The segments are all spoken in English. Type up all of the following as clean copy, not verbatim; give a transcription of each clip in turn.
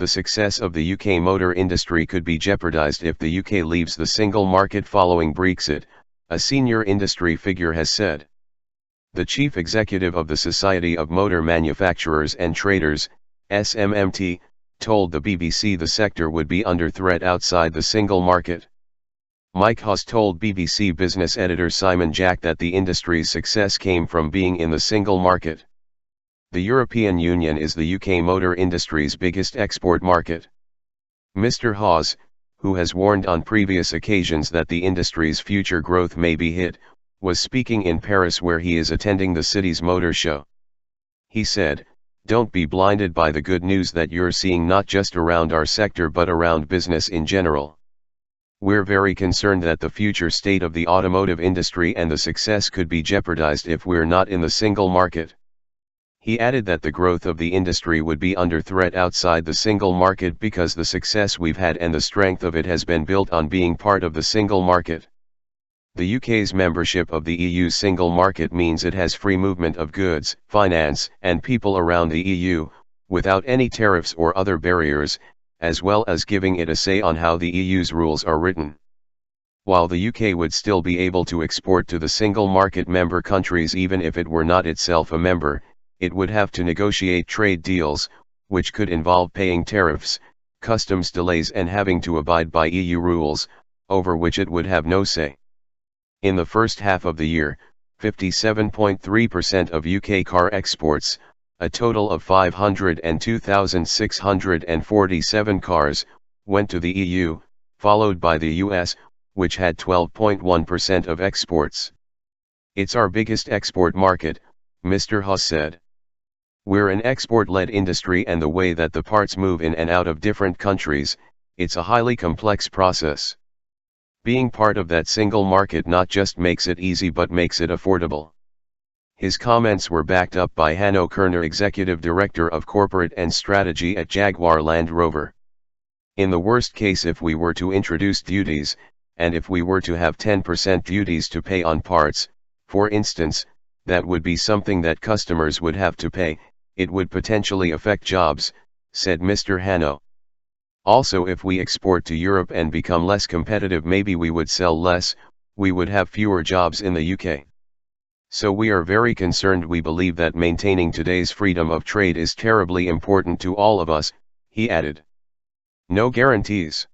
The success of the UK motor industry could be jeopardised if the UK leaves the single market following Brexit, a senior industry figure has said. The chief executive of the Society of Motor Manufacturers and Traders, SMMT, told the BBC the sector would be under threat outside the single market. Mike Hawes told BBC business editor Simon Jack that the industry's success came from being in the single market. The European Union is the UK motor industry's biggest export market. Mr. Hawes, who has warned on previous occasions that the industry's future growth may be hit, was speaking in Paris where he is attending the city's motor show. He said, "Don't be blinded by the good news that you're seeing not just around our sector but around business in general. We're very concerned that the future state of the automotive industry and the success could be jeopardized if we're not in the single market." He added that the growth of the industry would be under threat outside the single market because the success we've had and the strength of it has been built on being part of the single market. The UK's membership of the EU's single market means it has free movement of goods, finance, and people around the EU, without any tariffs or other barriers, as well as giving it a say on how the EU's rules are written. While the UK would still be able to export to the single market member countries even if it were not itself a member, it would have to negotiate trade deals, which could involve paying tariffs, customs delays and having to abide by EU rules, over which it would have no say. In the first half of the year, 57.3% of UK car exports, a total of 502,647 cars, went to the EU, followed by the US, which had 12.1% of exports. "It's our biggest export market," Mr. Hawes said. "We're an export-led industry and the way that the parts move in and out of different countries, it's a highly complex process. Being part of that single market not just makes it easy but makes it affordable." His comments were backed up by Hanno Kerner, Executive Director of Corporate and Strategy at Jaguar Land Rover. "In the worst case, if we were to introduce duties, and if we were to have 10% duties to pay on parts, for instance, that would be something that customers would have to pay. It would potentially affect jobs," said Mr. Hanno. "Also, if we export to Europe and become less competitive, maybe we would sell less, we would have fewer jobs in the UK. So we are very concerned. We believe that maintaining today's freedom of trade is terribly important to all of us," he added. No guarantees.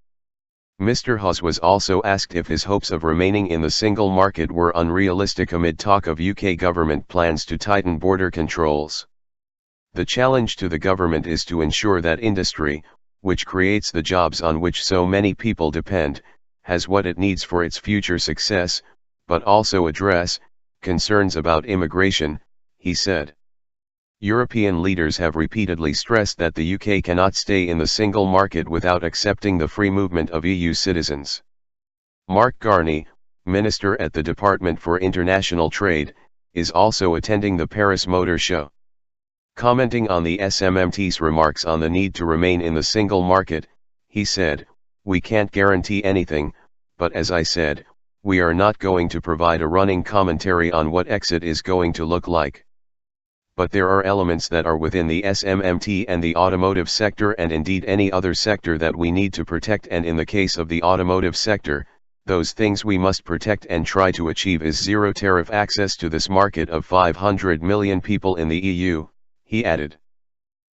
Mr. Hawes was also asked if his hopes of remaining in the single market were unrealistic amid talk of UK government plans to tighten border controls. "The challenge to the government is to ensure that industry, which creates the jobs on which so many people depend, has what it needs for its future success, but also address concerns about immigration," he said. European leaders have repeatedly stressed that the UK cannot stay in the single market without accepting the free movement of EU citizens. Mark Garney, Minister at the Department for International Trade, is also attending the Paris Motor Show. Commenting on the SMMT's remarks on the need to remain in the single market, he said, "We can't guarantee anything, but as I said, we are not going to provide a running commentary on what exit is going to look like. But there are elements that are within the SMMT and the automotive sector and indeed any other sector that we need to protect, and in the case of the automotive sector, those things we must protect and try to achieve is zero tariff access to this market of 500 million people in the EU," he added.